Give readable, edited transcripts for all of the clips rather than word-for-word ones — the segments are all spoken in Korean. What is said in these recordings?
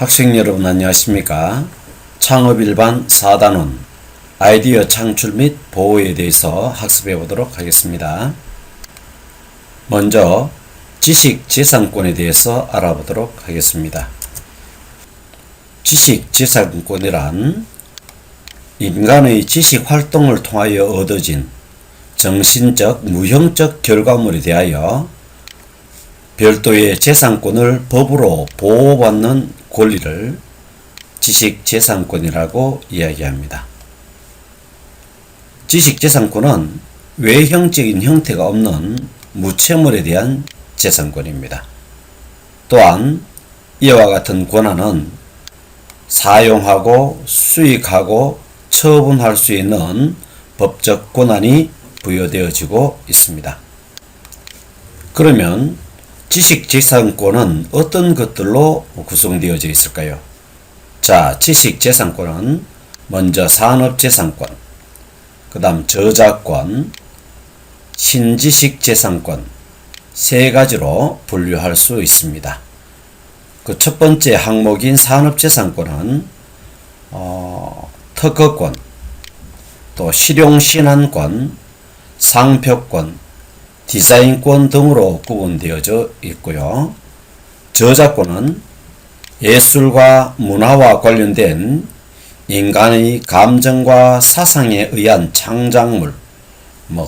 학생 여러분 안녕하십니까? 창업일반 4단원 아이디어 창출 및 보호에 대해서 학습해 보도록 하겠습니다. 먼저 지식재산권에 대해서 알아보도록 하겠습니다. 지식재산권이란 인간의 지식활동을 통하여 얻어진 정신적, 무형적 결과물에 대하여 별도의 재산권을 법으로 보호받는 권리를 지식재산권이라고 이야기합니다. 지식재산권은 외형적인 형태가 없는 무체물에 대한 재산권입니다. 또한 이와 같은 권한은 사용하고 수익하고 처분할 수 있는 법적 권한이 부여되어지고 있습니다. 그러면 지식재산권은 어떤 것들로 구성되어져 있을까요? 자, 지식재산권은 먼저 산업재산권, 그 다음 저작권, 신지식재산권 세 가지로 분류할 수 있습니다. 그 첫 번째 항목인 산업재산권은 특허권, 또 실용신안권, 상표권, 디자인권 등으로 구분되어져 있고요. 저작권은 예술과 문화와 관련된 인간의 감정과 사상에 의한 창작물,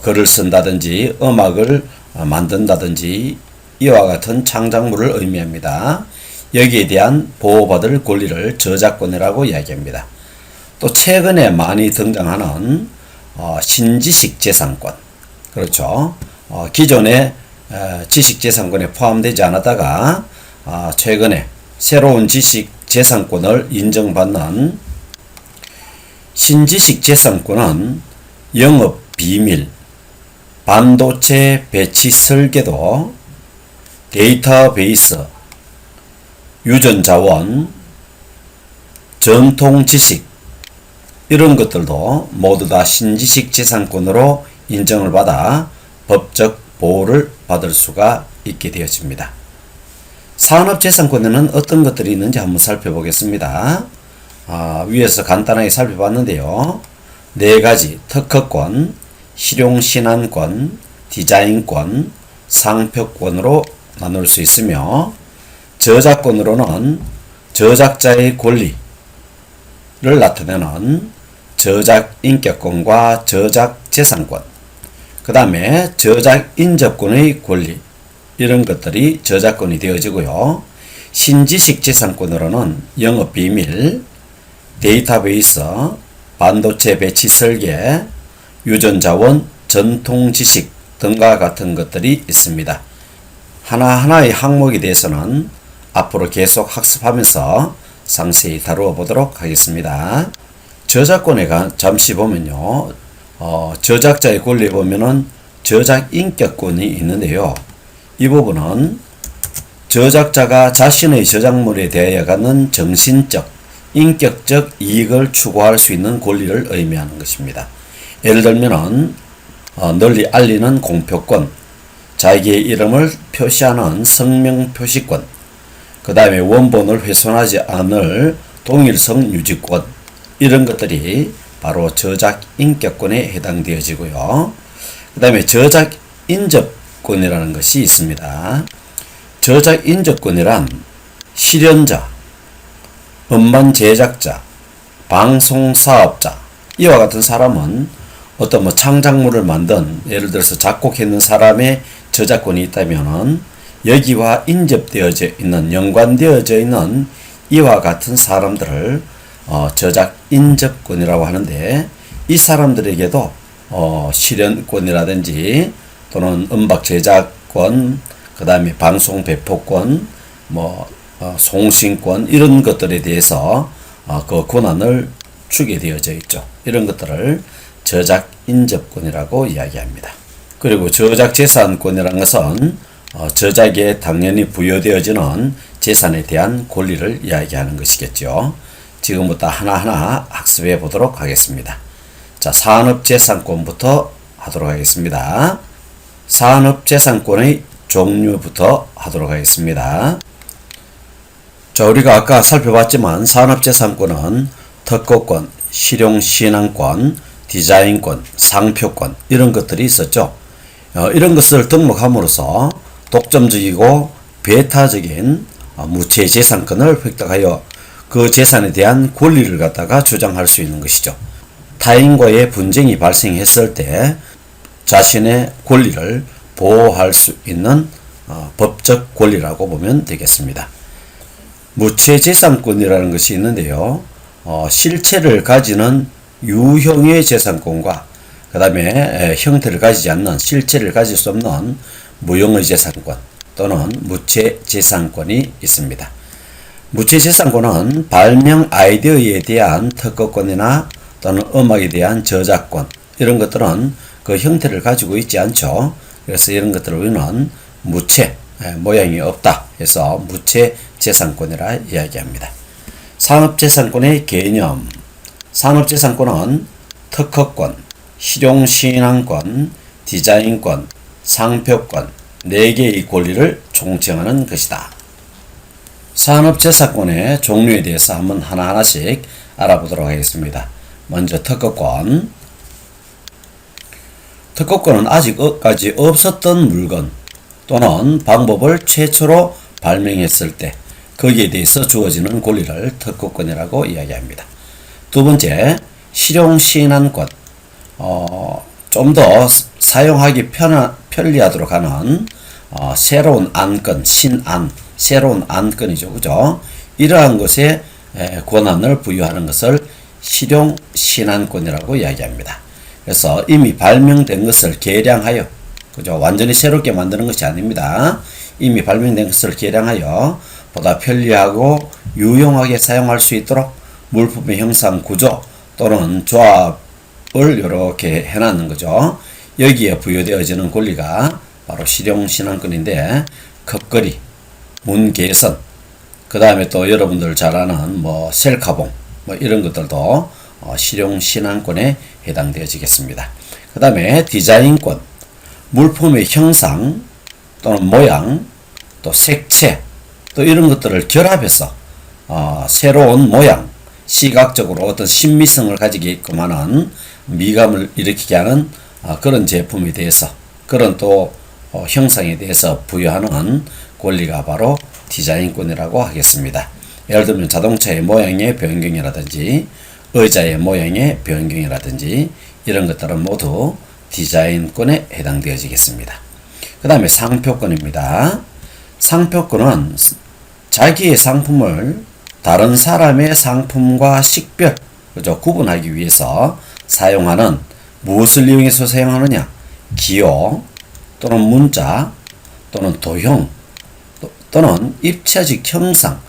글을 쓴다든지 음악을 만든다든지 이와 같은 창작물을 의미합니다. 여기에 대한 보호받을 권리를 저작권이라고 이야기합니다. 또 최근에 많이 등장하는 신지식재산권, 그렇죠. 기존의 지식재산권에 포함되지 않았다가 최근에 새로운 지식재산권을 인정받는 신지식재산권은 영업비밀, 반도체 배치 설계도, 데이터베이스, 유전자원, 전통지식 이런 것들도 모두 다 신지식재산권으로 인정을 받아 법적 보호를 받을 수가 있게 되어집니다. 산업재산권에는 어떤 것들이 있는지 한번 살펴보겠습니다. 위에서 간단하게 살펴봤는데요. 네 가지 특허권, 실용신안권, 디자인권, 상표권으로 나눌 수 있으며 저작권으로는 저작자의 권리를 나타내는 저작인격권과 저작재산권, 그 다음에 저작인접권의 권리 이런 것들이 저작권이 되어지고요. 신지식재산권으로는 영업비밀, 데이터베이스, 반도체 배치 설계, 유전자원, 전통지식 등과 같은 것들이 있습니다. 하나하나의 항목에 대해서는 앞으로 계속 학습하면서 상세히 다루어 보도록 하겠습니다. 저작권에 잠시 보면요. 저작자의 권리에 보면은 저작인격권이 있는데요. 이 부분은 저작자가 자신의 저작물에 대하여 갖는 정신적, 인격적 이익을 추구할 수 있는 권리를 의미하는 것입니다. 예를 들면은 널리 알리는 공표권, 자기의 이름을 표시하는 성명 표시권, 그 다음에 원본을 훼손하지 않을 동일성 유지권 이런 것들이 바로 저작인격권에 해당되어지고요. 그 다음에 저작인접권이라는 것이 있습니다. 저작인접권이란 실현자, 음반 제작자, 방송사업자 이와 같은 사람은 어떤 창작물을 만든 예를 들어서 작곡했는 사람의 저작권이 있다면 여기와 인접되어져 있는 연관되어져 있는 이와 같은 사람들을 저작인접권이라고 하는데 이 사람들에게도 실현권이라든지 또는 음악 제작권, 그 다음에 방송 배포권, 송신권 이런 것들에 대해서 그 권한을 주게 되어져 있죠. 이런 것들을 저작인접권이라고 이야기합니다. 그리고 저작재산권이라는 것은 저작에 당연히 부여되어지는 재산에 대한 권리를 이야기하는 것이겠죠. 지금부터 하나하나 학습해 보도록 하겠습니다. 자, 산업재산권부터 하도록 하겠습니다. 산업재산권의 종류부터 하도록 하겠습니다. 자, 우리가 아까 살펴봤지만 산업재산권은 특허권, 실용신앙권, 디자인권, 상표권 이런 것들이 있었죠. 이런 것을 등록함으로써 독점적이고 배타적인 무체재산권을 획득하여 그 재산에 대한 권리를 갖다가 주장할 수 있는 것이죠. 타인과의 분쟁이 발생했을 때 자신의 권리를 보호할 수 있는 법적 권리라고 보면 되겠습니다. 무체재산권이라는 것이 있는데요. 실체를 가지는 유형의 재산권과 그 다음에 형태를 가지지 않는 실체를 가질 수 없는 무형의 재산권 또는 무체재산권이 있습니다. 무체재산권은 발명 아이디어에 대한 특허권이나 또는 음악에 대한 저작권 이런 것들은 그 형태를 가지고 있지 않죠. 그래서 이런 것들을 우리는 무체, 모양이 없다 해서 무체재산권이라 이야기합니다. 산업재산권의 개념. 산업재산권은 특허권, 실용신앙권, 디자인권, 상표권 4개의 권리를 총칭하는 것이다. 산업재산권의 종류에 대해서 한번 하나하나씩 알아보도록 하겠습니다. 먼저 특허권. 특허권은 아직까지 없었던 물건 또는 방법을 최초로 발명했을 때 거기에 대해서 주어지는 권리를 특허권이라고 이야기합니다. 두 번째, 실용신안권. 좀 더 사용하기 편리하도록 하는 새로운 안건, 신안, 새로운 안건이죠. 그죠? 이러한 것에 권한을 부여하는 것을 실용신안권이라고 이야기합니다. 그래서 이미 발명된 것을 개량하여, 그죠? 완전히 새롭게 만드는 것이 아닙니다. 이미 발명된 것을 개량하여 보다 편리하고 유용하게 사용할 수 있도록 물품의 형상 구조 또는 조합을 이렇게 해놨는 거죠. 여기에 부여되어지는 권리가 바로 실용신안권인데, 컵걸이, 문개선, 그 다음에 또 여러분들 잘 아는 셀카봉, 이런 것들도 실용신안권에 해당되어지겠습니다. 그 다음에 디자인권, 물품의 형상 또는 모양, 또 색채, 또 이런 것들을 결합해서 새로운 모양, 시각적으로 어떤 신미성을 가지게끔 하는 미감을 일으키게 하는 그런 제품에 대해서, 그런 또 형상에 대해서 부여하는 권리가 바로 디자인권이라고 하겠습니다. 예를 들면 자동차의 모양의 변경이라든지 의자의 모양의 변경이라든지 이런 것들은 모두 디자인권에 해당되어지겠습니다. 그 다음에 상표권입니다. 상표권은 자기의 상품을 다른 사람의 상품과 식별, 그죠? 구분하기 위해서 사용하는, 무엇을 이용해서 사용하느냐? 기호 또는 문자 또는 도형 또는 입체적 형상,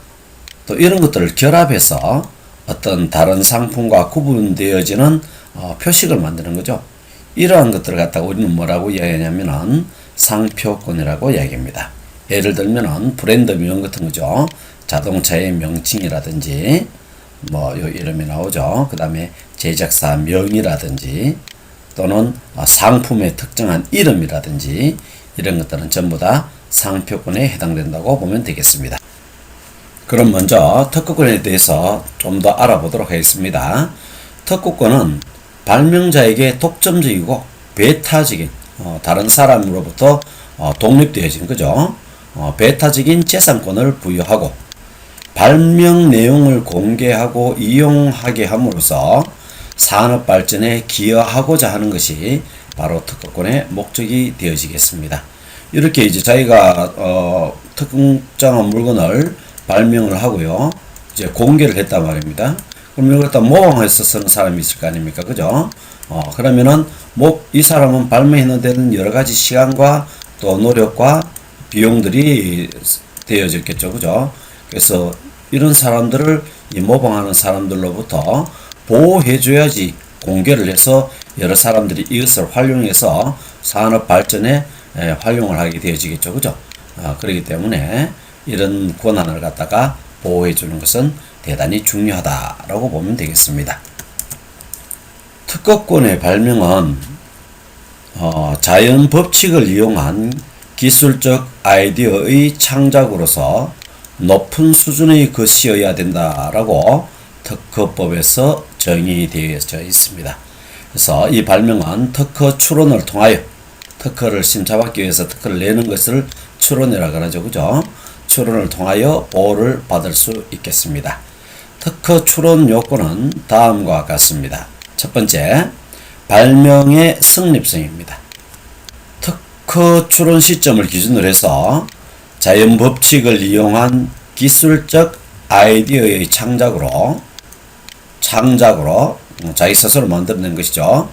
또 이런 것들을 결합해서 어떤 다른 상품과 구분되어지는 표식을 만드는 거죠. 이러한 것들을 갖다가 우리는 뭐라고 이야기하냐면은 상표권이라고 이야기합니다. 예를 들면은 브랜드 명 같은 거죠. 자동차의 명칭이라든지 요 이름이 나오죠. 그 다음에 제작사 명이라든지 또는 상품의 특정한 이름이라든지 이런 것들은 전부 다 상표권에 해당된다고 보면 되겠습니다. 그럼 먼저 특허권에 대해서 좀 더 알아보도록 하겠습니다. 특허권은 발명자에게 독점적이고 배타적인, 다른 사람으로부터 독립되어진, 그죠? 배타적인 재산권을 부여하고 발명 내용을 공개하고 이용하게 함으로써 산업 발전에 기여하고자 하는 것이 바로 특허권의 목적이 되어지겠습니다. 이렇게 이제 자기가 특정한 물건을 발명을 하고요, 이제 공개를 했단 말입니다. 그럼 이걸 다 모방해서 쓰는 사람이 있을 거 아닙니까? 그죠? 그러면은 이 사람은 발명하는 데는 여러 가지 시간과 또 노력과 비용들이 되어졌겠죠. 그죠? 그래서 이런 사람들을, 이 모방하는 사람들로부터 보호해줘야지 공개를 해서 여러 사람들이 이것을 활용해서 산업 발전에 활용을 하게 되어지겠죠. 그죠? 그렇기 때문에 이런 권한을 갖다가 보호해주는 것은 대단히 중요하다라고 보면 되겠습니다. 특허권의 발명은 자연 법칙을 이용한 기술적 아이디어의 창작으로서 높은 수준의 것이어야 된다라고 특허법에서 정의되어져 있습니다. 그래서 이 발명은 특허 추론을 통하여 특허를 심사받기 위해서 특허를 내는 것을 추론이라고 하죠. 그죠? 추론을 통하여 보호를 받을 수 있겠습니다. 특허 추론 요건은 다음과 같습니다. 첫 번째, 발명의 성립성입니다. 특허 추론 시점을 기준으로 해서 자연 법칙을 이용한 기술적 아이디어의 창작으로 자기 스스로 만들어낸 것이죠.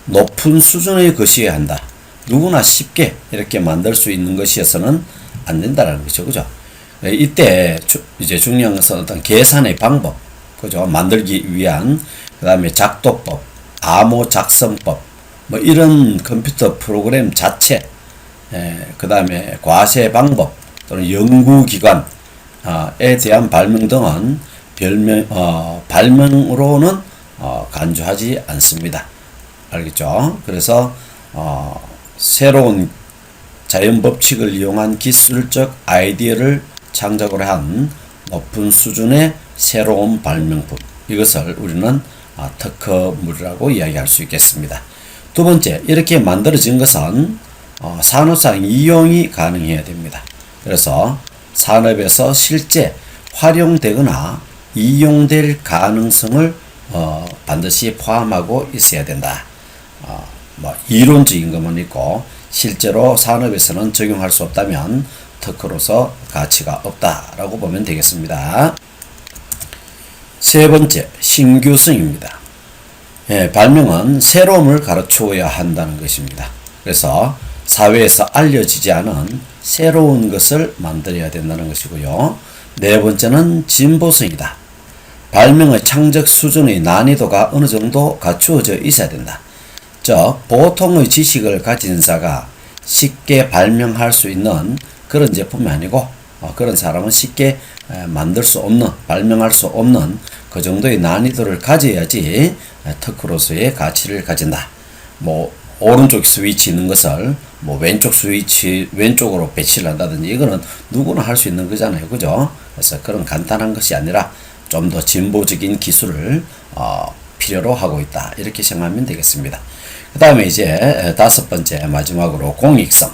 높은 수준의 것이어야 한다. 누구나 쉽게 이렇게 만들 수 있는 것이어서는 안 된다는 거죠. 그죠? 이때 이제 중요한 것은 어떤 계산의 방법, 그죠? 만들기 위한, 그 다음에 작도법, 암호 작성법, 뭐 이런 컴퓨터 프로그램 자체, 그 다음에 과세 방법 또는 연구기관에 대한 발명 등은 발명으로는 간주하지 않습니다. 알겠죠? 그래서 새로운 자연 법칙을 이용한 기술적 아이디어를 창작을 한 높은 수준의 새로운 발명품, 이것을 우리는 특허물이라고 이야기할 수 있겠습니다. 두 번째, 이렇게 만들어진 것은 산업상 이용이 가능해야 됩니다. 그래서 산업에서 실제 활용되거나 이용될 가능성을 반드시 포함하고 있어야 된다. 뭐 이론적인 것만 있고 실제로 산업에서는 적용할 수 없다면 특허로서 가치가 없다라고 보면 되겠습니다. 세 번째, 신규성입니다. 발명은 새로움을 가르쳐야 한다는 것입니다. 그래서 사회에서 알려지지 않은 새로운 것을 만들어야 된다는 것이고요. 네 번째는 진보성이다. 발명의 창작 수준의 난이도가 어느 정도 갖추어져 있어야 된다. 즉, 보통의 지식을 가진 자가 쉽게 발명할 수 있는 그런 제품이 아니고 그런 사람은 쉽게 만들 수 없는, 발명할 수 없는 그 정도의 난이도를 가져야지 특허로서의 가치를 가진다. 뭐 오른쪽 스위치 있는 것을 뭐 왼쪽 스위치 왼쪽으로 배치를 한다든지 이거는 누구나 할 수 있는 거잖아요. 그죠? 그래서 그런 간단한 것이 아니라 좀 더 진보적인 기술을 필요로 하고 있다. 이렇게 생각하면 되겠습니다. 그 다음에 이제 다섯 번째 마지막으로 공익성.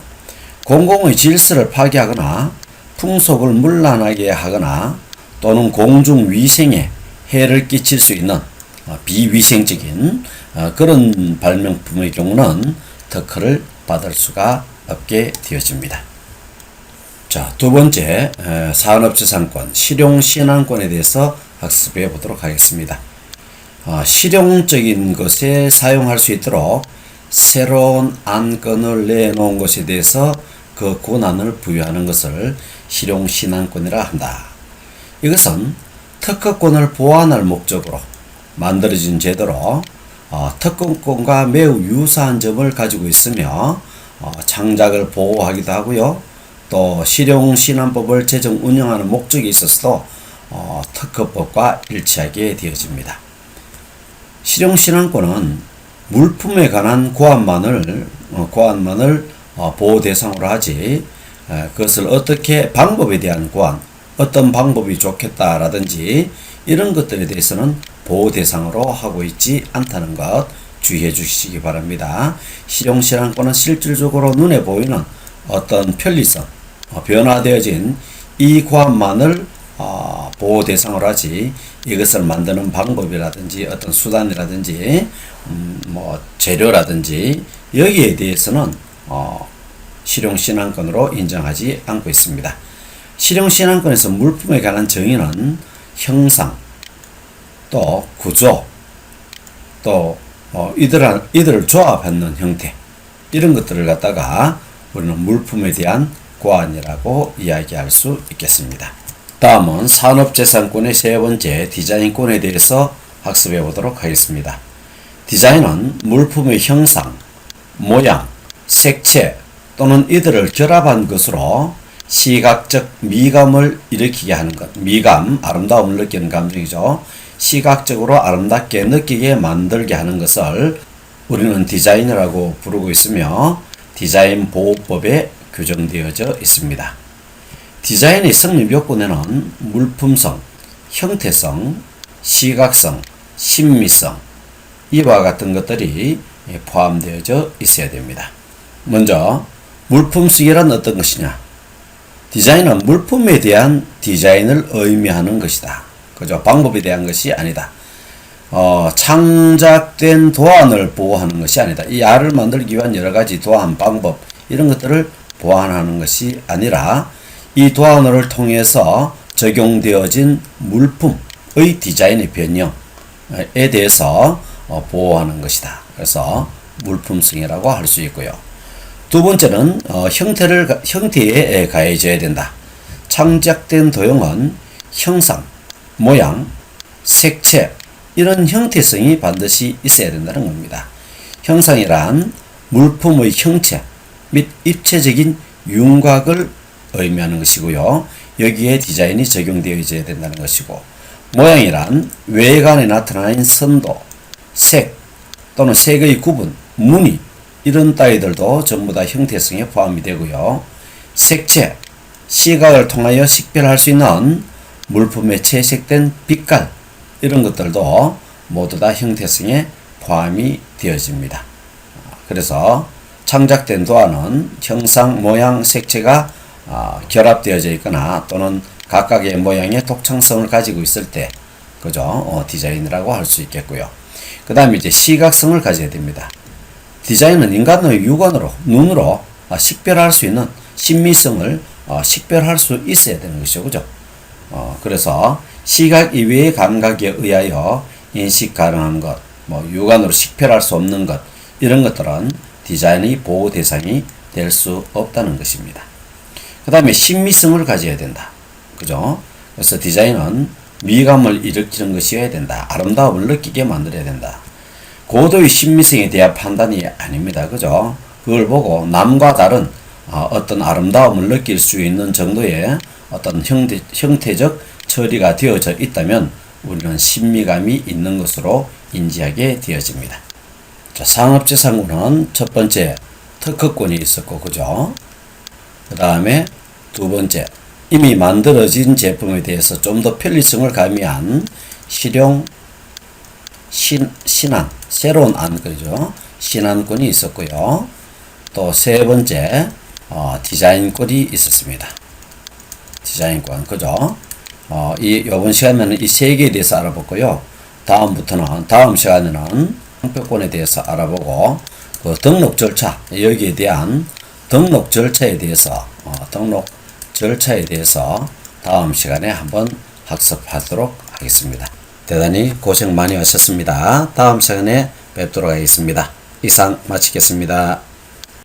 공공의 질서를 파괴하거나 풍속을 문란하게 하거나 또는 공중위생에 해를 끼칠 수 있는 비위생적인 그런 발명품의 경우는 특허를 받을 수가 없게 되어집니다. 자, 두 번째, 산업재산권, 실용신안권에 대해서 학습해 보도록 하겠습니다. 실용적인 것에 사용할 수 있도록 새로운 안건을 내놓은 것에 대해서 그 권한을 부여하는 것을 실용신안권이라 한다. 이것은 특허권을 보완할 목적으로 만들어진 제도로 특허권과 매우 유사한 점을 가지고 있으며 창작을 보호하기도 하고요. 또 실용신안법을 제정 운영하는 목적이 있어서도 특허법과 일치하게 되어집니다. 실용신안권은 물품에 관한 고안만을 보호 대상으로 하지 그것을 어떻게 방법에 대한 고안, 어떤 방법이 좋겠다라든지 이런 것들에 대해서는 보호 대상으로 하고 있지 않다는 것 주의해 주시기 바랍니다. 실용신안권은 실질적으로 눈에 보이는 어떤 편리성, 변화되어진 이 고안만을 보호 대상으로 하지 이것을 만드는 방법이라든지 어떤 수단이라든지 뭐 재료라든지 여기에 대해서는 실용신안권으로 인정하지 않고 있습니다. 실용신안권에서 물품에 관한 정의는 형상, 또 구조, 또 이들을 조합하는 형태 이런 것들을 갖다가 우리는 물품에 대한 고안이라고 이야기할 수 있겠습니다. 다음은 산업재산권의 세 번째 디자인권에 대해서 학습해 보도록 하겠습니다. 디자인은 물품의 형상, 모양, 색채 또는 이들을 결합한 것으로 시각적 미감을 일으키게 하는 것. 미감, 아름다움을 느끼는 감정이죠. 시각적으로 아름답게 느끼게 만들게 하는 것을 우리는 디자인이라고 부르고 있으며 디자인 보호법에 규정되어져 있습니다. 디자인의 성립 요건에는 물품성, 형태성, 시각성, 신미성 이와 같은 것들이 포함되어져 있어야 됩니다. 먼저 물품성이란 어떤 것이냐? 디자인은 물품에 대한 디자인을 의미하는 것이다. 그죠? 방법에 대한 것이 아니다. 창작된 도안을 보호하는 것이 아니다. 이 알을 만들기 위한 여러 가지 도안 방법 이런 것들을 보완하는 것이 아니라 이 도안을 통해서 적용되어진 물품의 디자인의 변형에 대해서 보호하는 것이다. 그래서 물품성이라고 할 수 있고요. 두 번째는 형태에 가해져야 된다. 창작된 도형은 형상, 모양, 색채 이런 형태성이 반드시 있어야 된다는 겁니다. 형상이란 물품의 형체 및 입체적인 윤곽을 의미하는 것이고요. 여기에 디자인이 적용되어야 된다는 것이고, 모양이란 외관에 나타나는 선도, 색 또는 색의 구분, 무늬 이런 따위들도 전부 다 형태성에 포함이 되고요. 색채, 시각을 통하여 식별할 수 있는 물품에 채색된 빛깔 이런 것들도 모두 다 형태성에 포함이 되어집니다. 그래서 창작된 도안은 형상, 모양, 색채가 결합되어져 있거나 또는 각각의 모양의 독창성을 가지고 있을 때 그죠? 디자인이라고 할 수 있겠고요. 그 다음에 이제 시각성을 가져야 됩니다. 디자인은 인간의 육안으로, 눈으로 식별할 수 있는 신미성을 식별할 수 있어야 되는 것이죠. 그죠? 그래서 시각 이외의 감각에 의하여 인식 가능한 것, 육안으로 식별할 수 없는 것, 이런 것들은 디자인의 보호 대상이 될 수 없다는 것입니다. 그 다음에 신미성을 가져야 된다. 그죠? 그래서 디자인은 미감을 일으키는 것이어야 된다. 아름다움을 느끼게 만들어야 된다. 고도의 신미성에 대한 판단이 아닙니다. 그죠? 그걸 보고 남과 다른 어떤 아름다움을 느낄 수 있는 정도의 어떤 형태적 처리가 되어져 있다면 우리는 신미감이 있는 것으로 인지하게 되어집니다. 자, 상업재산권은 첫 번째 특허권이 있었고, 그죠? 그 다음에 두 번째, 이미 만들어진 제품에 대해서 좀 더 편리성을 가미한 실용 신안, 새로운 안, 그죠? 신안권이 있었고요. 또 세 번째, 디자인권이 있었습니다. 디자인권, 그죠? 이번 시간에는 이 세 개에 대해서 알아봤고요. 다음 시간에는 상표권에 대해서 알아보고, 그 등록 절차, 여기에 대한 등록 절차에 대해서 다음 시간에 한번 학습하도록 하겠습니다. 대단히 고생 많이 하셨습니다. 다음 시간에 뵙도록 하겠습니다. 이상 마치겠습니다.